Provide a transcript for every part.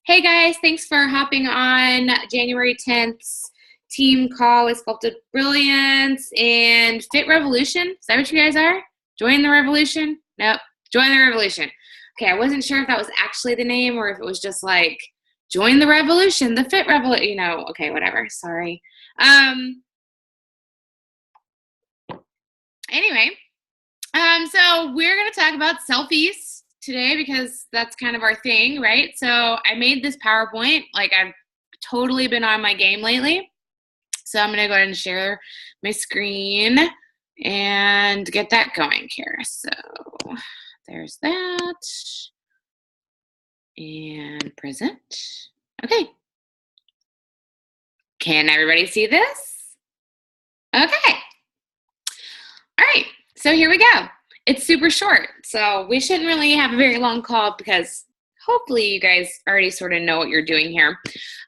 Hey guys, thanks for hopping on January 10th's team call with Sculpted Brilliance and Fit Revolution. Is that what you guys are? Join the revolution? Nope. Join the revolution. Okay, I wasn't sure if that was actually the name or if it was just like join the revolution, the Fit Revolution, okay, whatever. Sorry. Anyway, so we're going to talk about selfies today because that's kind of our thing, right? So I made this PowerPoint. Like, I've totally been on my game lately. So I'm going to go ahead and share my screen and get that going here. So there's that. And present. Okay. Can everybody see this? Okay. All right. So here we go. It's super short, so we shouldn't really have a very long call because hopefully you guys already sort of know what you're doing here.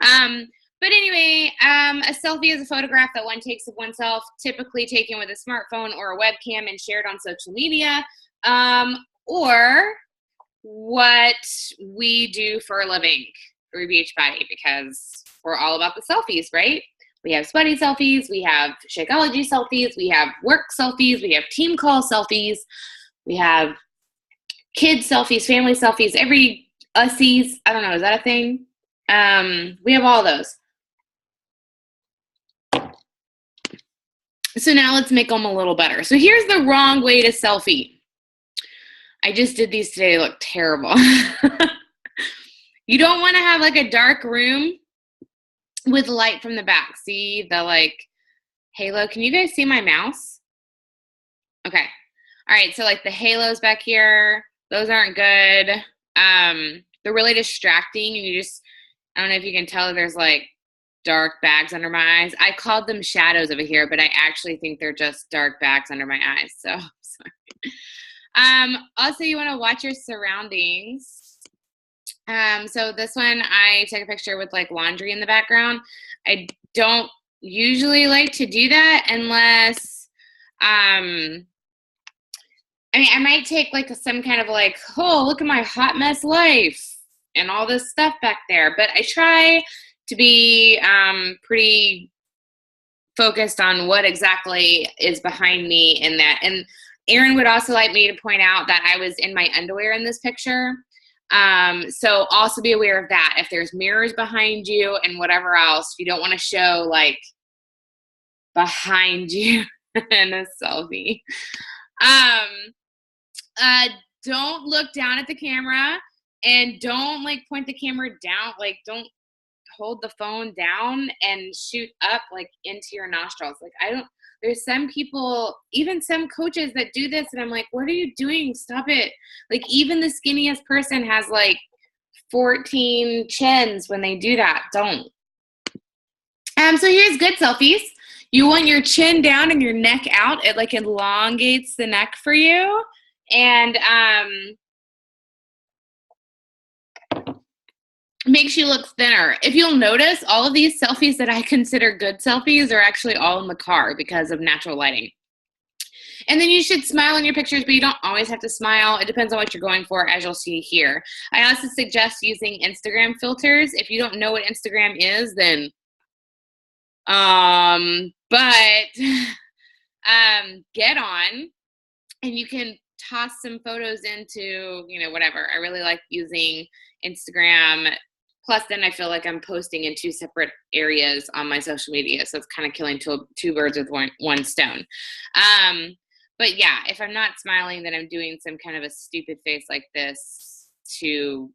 But anyway, a selfie is a photograph that one takes of oneself, typically taken with a smartphone or a webcam and shared on social media, or what we do for a living through Beachbody, because we're all about the selfies, right? We have sweaty selfies, we have Shakeology selfies, we have work selfies, we have team call selfies, we have kid selfies, family selfies, every ussies. I don't know, is that a thing? We have all those. So now let's make them a little better. So here's the wrong way to selfie. I just did these today, they look terrible. You don't want to have like a dark room with light from the back. See the like halo? Can you guys see my mouse? Okay. All right. So like the halos back here, those aren't good. They're really distracting. And I don't know if you can tell, there's like dark bags under my eyes. I called them shadows over here, but I actually think they're just dark bags under my eyes. So sorry. Also, you want to watch your surroundings. So this one, I took a picture with like laundry in the background. I don't usually like to do that unless, I might take like some kind of like, oh, look at my hot mess life and all this stuff back there. But I try to be pretty focused on what exactly is behind me in that. And Erin would also like me to point out that I was in my underwear in this picture. So also be aware of that. If there's mirrors behind you and whatever else, you don't want to show like behind you in a selfie. Don't look down at the camera and don't like point the camera down. Like don't hold the phone down and shoot up like into your nostrils. Like there's some people, even some coaches that do this, and I'm like, what are you doing? Stop it. Like even the skinniest person has like 14 chins when they do that. Don't. So here's good selfies. You want your chin down and your neck out. It like elongates the neck for you. And makes you look thinner. If you'll notice, all of these selfies that I consider good selfies are actually all in the car because of natural lighting. And then you should smile in your pictures, but you don't always have to smile. It depends on what you're going for, as you'll see here. I also suggest using Instagram filters. If you don't know what Instagram is, then get on and you can toss some photos into, whatever. I really like using Instagram. Plus, then I feel like I'm posting in two separate areas on my social media. So it's kind of killing two birds with one stone. But yeah, if I'm not smiling, then I'm doing some kind of a stupid face like this to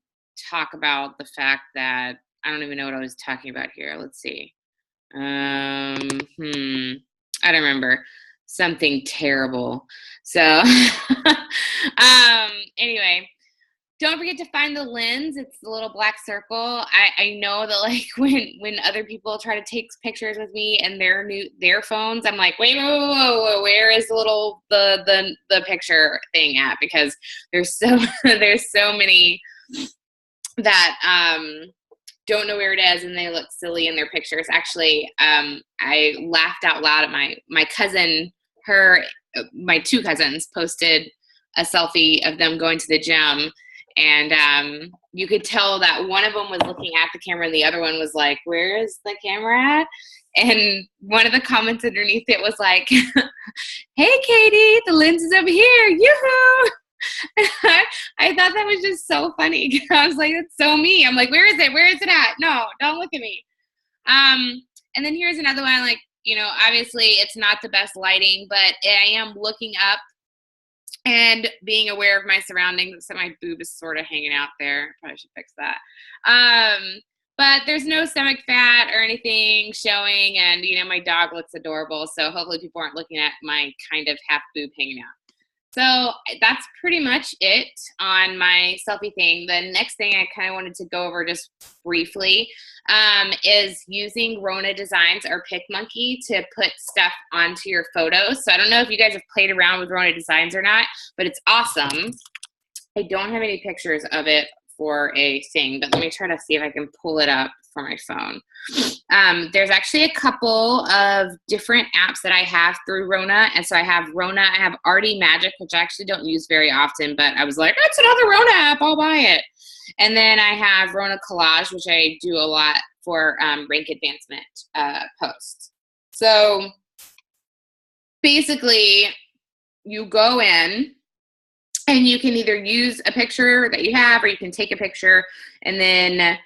talk about the fact that I don't even know what I was talking about here. Let's see. I don't remember. Something terrible. So anyway, don't forget to find the lens. It's the little black circle. I know that like when other people try to take pictures with me and their phones, I'm like, wait, whoa, where is the picture thing at? Because there's so many that don't know where it is and they look silly in their pictures. Actually, I laughed out loud at my cousin. My two cousins posted a selfie of them going to the gym, And you could tell that one of them was looking at the camera and the other one was like, where is the camera at? And one of the comments underneath it was like, hey, Katie, the lens is over here. Yoo-hoo! I thought that was just so funny. I was like, that's so me. I'm like, where is it? Where is it at? No, don't look at me. And then here's another one, like, you know, obviously it's not the best lighting, but I am looking up and being aware of my surroundings. So my boob is sort of hanging out there. Probably should fix that. But there's no stomach fat or anything showing, and, you know, my dog looks adorable. So hopefully people aren't looking at my kind of half boob hanging out. So that's pretty much it on my selfie thing. The next thing I kind of wanted to go over just briefly is using Rona Designs or PicMonkey to put stuff onto your photos. So I don't know if you guys have played around with Rona Designs or not, but it's awesome. I don't have any pictures of it for a thing, but let me try to see if I can pull it up for my phone. There's actually a couple of different apps that I have through Rona. And so I have Rona, I have Arty Magic, which I actually don't use very often, but I was like, that's another Rona app, I'll buy it. And then I have Rona Collage, which I do a lot for rank advancement posts. So basically you go in and you can either use a picture that you have, or you can take a picture and then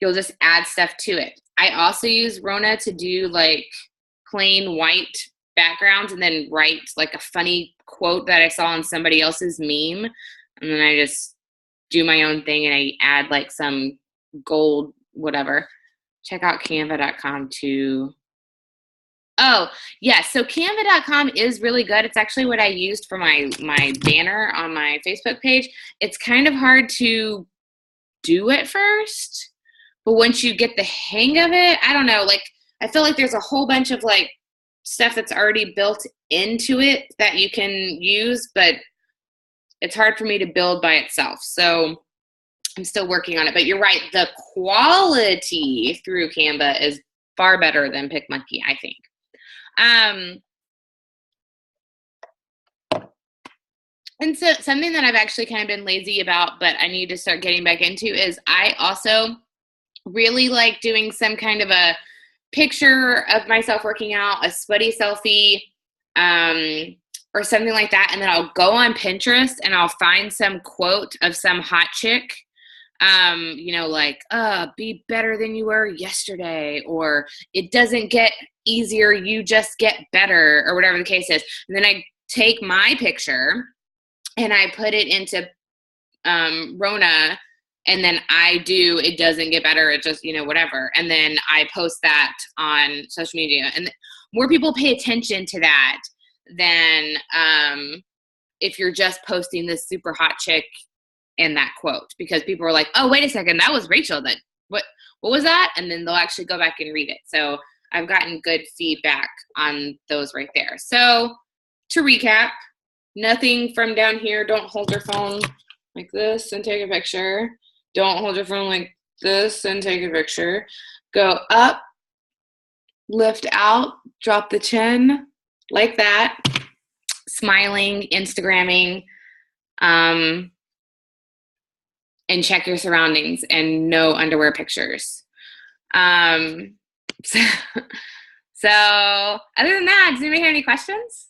you'll just add stuff to it. I also use Rona to do like plain white backgrounds and then write like a funny quote that I saw on somebody else's meme. And then I just do my own thing and I add like some gold, whatever. Check out canva.com too. Oh, yes. So canva.com is really good. It's actually what I used for my banner on my Facebook page. It's kind of hard to do at first, but once you get the hang of it, I don't know, like, I feel like there's a whole bunch of like stuff that's already built into it that you can use, but it's hard for me to build by itself. So I'm still working on it, but you're right. The quality through Canva is far better than PicMonkey, I think. And so something that I've actually kind of been lazy about, but I need to start getting back into is I also really like doing some kind of a picture of myself working out, a sweaty selfie, or something like that. And then I'll go on Pinterest and I'll find some quote of some hot chick, you know, like, be better than you were yesterday, or it doesn't get easier, you just get better, or whatever the case is. And then I take my picture and I put it into Rona, and then I do, it doesn't get better, it just, you know, whatever. And then I post that on social media. And more people pay attention to that than if you're just posting this super hot chick and that quote, because people are like, oh, wait a second, that was Rachel. That what was that? And then they'll actually go back and read it. So I've gotten good feedback on those right there. So to recap, nothing from down here. Don't hold your phone like this and take a picture. Don't hold your phone like this and take a picture. Go up, lift out, drop the chin like that, smiling, Instagramming, and check your surroundings and no underwear pictures. So other than that, does anybody have any questions?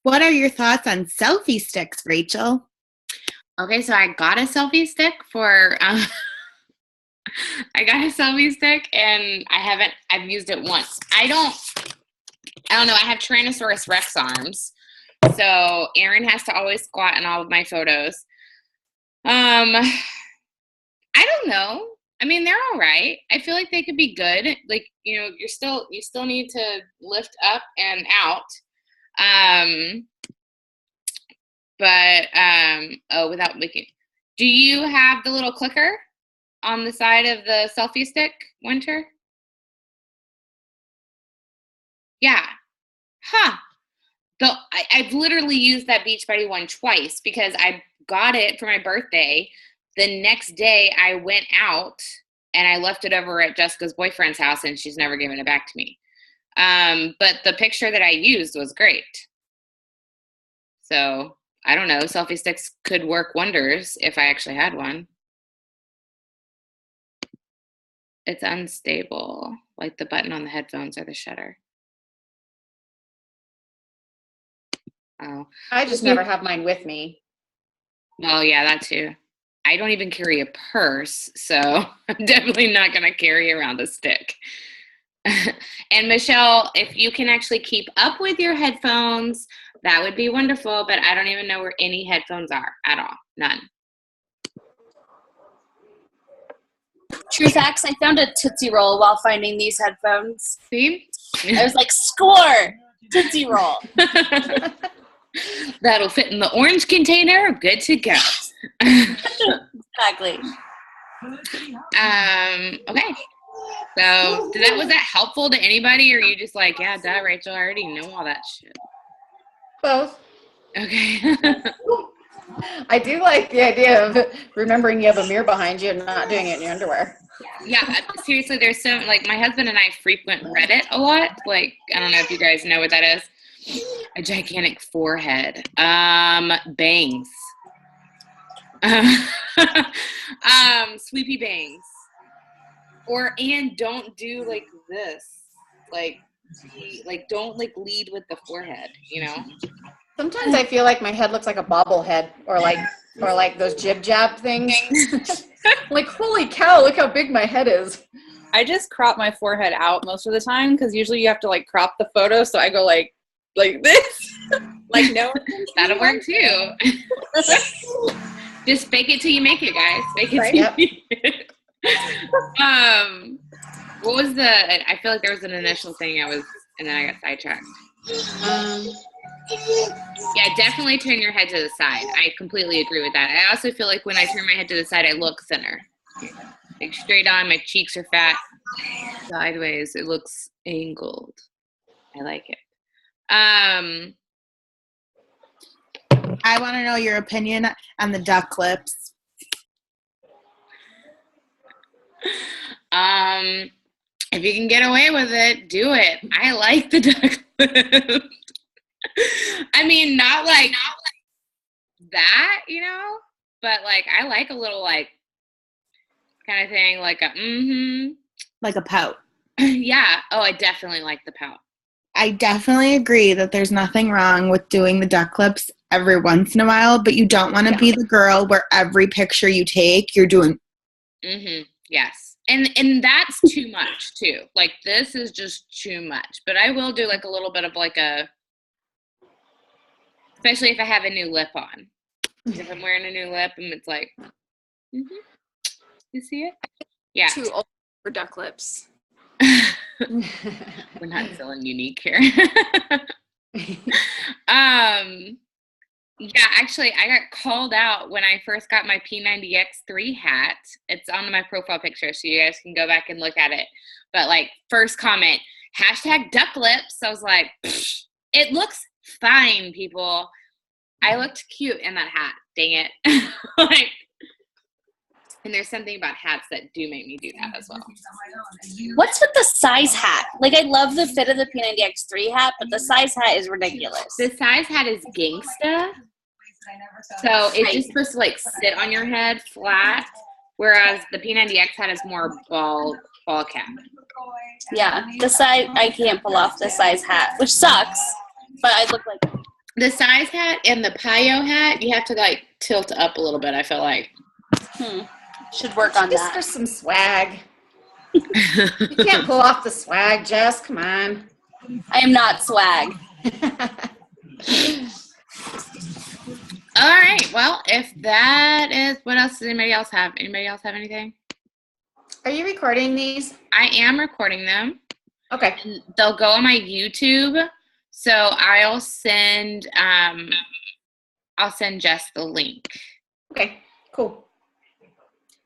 What are your thoughts on selfie sticks, Rachel? Okay, so I got a selfie stick for, I got a selfie stick and I've used it once. I don't know, I have Tyrannosaurus Rex arms. So Aaron has to always squat in all of my photos. I don't know. I mean, they're all right. I feel like they could be good. Like, you know, you still need to lift up and out. Without making, do you have the little clicker on the side of the selfie stick, Winter? Yeah. Huh. I've literally used that Beachbody one twice because I got it for my birthday. The next day I went out and I left it over at Jessica's boyfriend's house and she's never given it back to me. But the picture that I used was great. So I don't know. Selfie sticks could work wonders if I actually had one. It's unstable, like the button on the headphones or the shutter. Oh, I just never have mine with me. well, yeah, that too. I don't even carry a purse, so I'm definitely not going to carry around a stick. And Michelle, if you can actually keep up with your headphones, that would be wonderful, but I don't even know where any headphones are at all. None. True facts, I found a Tootsie Roll while finding these headphones. See? I was like, score! Tootsie Roll. That'll fit in the orange container. Good to go. Exactly. Okay. So was that helpful to anybody, or are you just like, yeah, duh, Rachel, I already know all that shit? Both. Okay. I do like the idea of remembering you have a mirror behind you and not doing it in your underwear. Yeah, seriously, there's some, like, my husband and I frequent Reddit a lot. Like, I don't know if you guys know what that is. A gigantic forehead. Bangs. Sweepy bangs. And don't do like this. Like don't like lead with the forehead, you know? Sometimes I feel like my head looks like a bobblehead or like those jib jab things. Like, holy cow, look how big my head is. I just crop my forehead out most of the time because usually you have to like crop the photo, so I go like this. Like, no, that'll work too. Just fake it till you make it, guys. Fake it till you make it. What was I feel like there was an initial thing and then I got sidetracked. Yeah, definitely turn your head to the side. I completely agree with that. I also feel like when I turn my head to the side, I look thinner. Like straight on, my cheeks are fat. Sideways, it looks angled. I like it. I want to know your opinion on the duck lips. If you can get away with it, do it. I like the duck lips. I mean, not like that, you know, but like I like a little like kind of thing, like a Like a pout. Yeah. Oh, I definitely like the pout. I definitely agree that there's nothing wrong with doing the duck lips every once in a while, but you don't want to be the girl where every picture you take, you're doing. Yes. And that's too much too. Like this is just too much, but I will do like a little bit of like especially if I have a new lip on. If I'm wearing a new lip and it's like, you see it? Yeah. Too old for duck lips. We're not feeling unique here. Yeah, actually, I got called out when I first got my P90X3 hat. It's on my profile picture, so you guys can go back and look at it. But, like, first comment, #duck lips. I was like, it looks fine, people. I looked cute in that hat. Dang it. Like, and there's something about hats that do make me do that as well. What's with the size hat? Like, I love the fit of the P90X3 hat, but the size hat is ridiculous. The size hat is gangsta. So it's just supposed to like sit on your head flat, whereas the P90X hat is more ball cap. Yeah, the size, I can't pull off the size hat, which sucks, but I look like the size hat and the Payo hat, you have to like tilt up a little bit, I feel like. Should work on Just that. for some swag. You can't pull off the swag, Jess. Come on. I am not swag. All right. Well, if that is, what else does anybody else have? Anybody else have anything? Are you recording these? I am recording them. Okay. And they'll go on my YouTube. So I'll send Jess the link. Okay. Cool.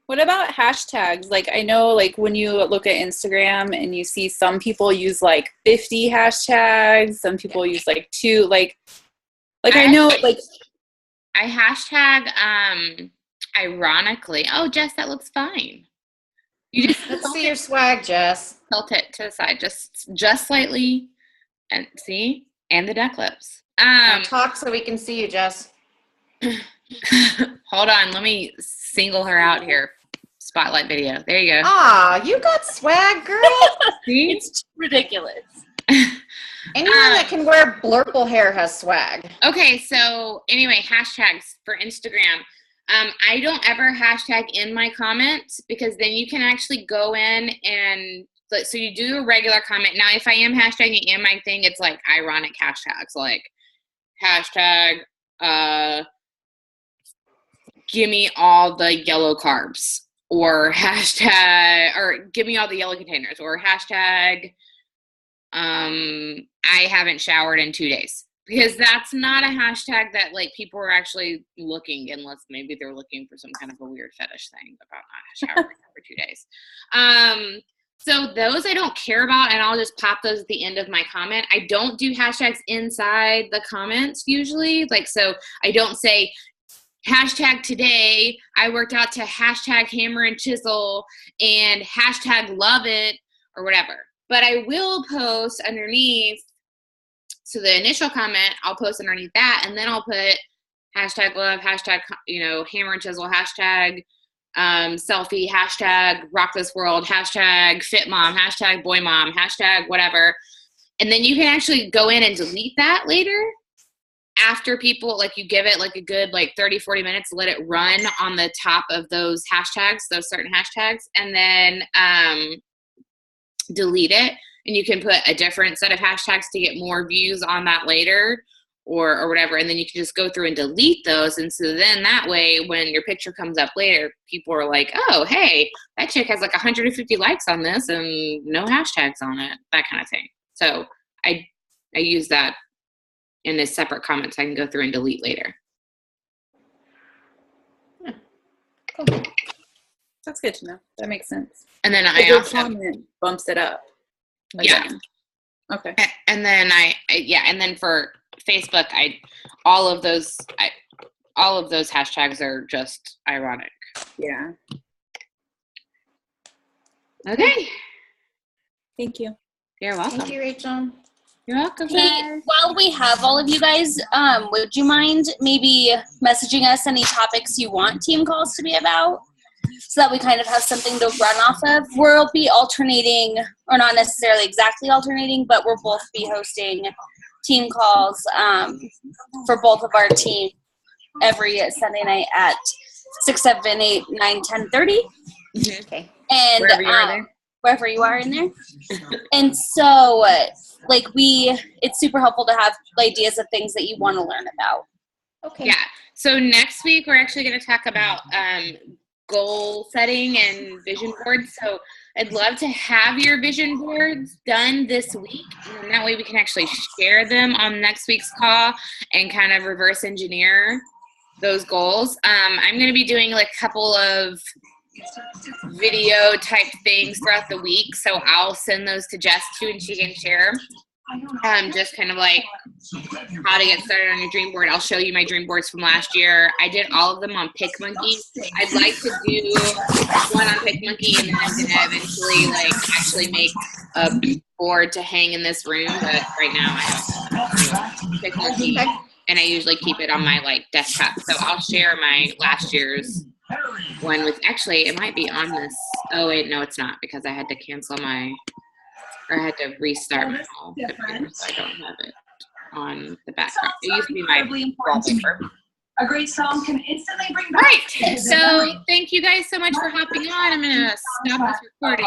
What about hashtags? Like, I know, like, when you look at Instagram and you see some people use, like, 50 hashtags, some people use, like, 2, like I know, like... I hashtag, ironically, oh, Jess, that looks fine. You just Let's see your swag, Jess. tilt it to the side, just slightly, and see, and the duck lips. Now talk so we can see you, Jess. Hold on, let me single her out here. Spotlight video. There you go. Ah, you got swag, girl. See? It's ridiculous. Anyone that can wear blurple hair has swag. Okay, so anyway, hashtags for Instagram. I don't ever hashtag in my comments because then you can actually go in and so you do a regular comment. Now, if I am hashtagging in my thing, it's like ironic hashtags, like hashtag give me all the yellow carbs, or hashtag, or give me all the yellow containers, or hashtag I haven't showered in 2 days. Because that's not a hashtag that like people are actually looking, unless maybe they're looking for some kind of a weird fetish thing about not showering for 2 days. So those I don't care about, and I'll just pop those at the end of my comment. I don't do hashtags inside the comments usually. Like, so I don't say hashtag today I worked out to hashtag hammer and chisel and hashtag love it or whatever. But I will post underneath. So the initial comment, I'll post underneath that, and then I'll put hashtag love, hashtag, hammer and chisel, hashtag selfie, hashtag rock this world, hashtag fit mom, hashtag boy mom, hashtag whatever. And then you can actually go in and delete that later after people, like you give it like a good 30, 40 minutes, let it run on the top of those hashtags, those certain hashtags, and then delete it. And you can put a different set of hashtags to get more views on that later or whatever. And then you can just go through and delete those. And so then that way, when your picture comes up later, people are like, oh, hey, that chick has 150 likes on this and no hashtags on it, that kind of thing. So I use that in a separate comment so I can go through and delete later. Cool. That's good to know. That makes sense. And then I also comment bumps it up. Again. Yeah. Okay. And then and then for Facebook, all of those hashtags are just ironic. Yeah. Okay. Thank you. You're welcome. Thank you, Rachel. You're welcome. Hey, while we have all of you guys, would you mind maybe messaging us any topics you want team calls to be about? So that we kind of have something to run off of. We'll be alternating, or not necessarily exactly alternating, but we'll both be hosting team calls for both of our team every Sunday night at 6, 7, 8, 9, 10, 30. Okay. And wherever you are there. Wherever you are in there. And so, it's super helpful to have ideas of things that you want to learn about. Okay. Yeah. So next week, we're actually going to talk about goal setting and vision boards. So I'd love to have your vision boards done this week, and that way we can actually share them on next week's call and kind of reverse engineer those goals. I'm going to be doing a couple of video type things throughout the week, so I'll send those to Jess too, and she can share just kind of how to get started on your dream board. I'll show you my dream boards from last year. I did all of them on PicMonkey. I'd like to do one on PicMonkey, and then I'm going to eventually actually make a board to hang in this room, but right now I have PicMonkey, and I usually keep it on my desktop. So I'll share my last year's one with, actually it might be on this. Oh wait, no it's not, because I had to cancel I had to restart my whole computer, so I don't have it on the background. It used to be my wallpaper. A great song can instantly bring back. Right. So thank you guys so much for hopping on. I'm going to stop this recording.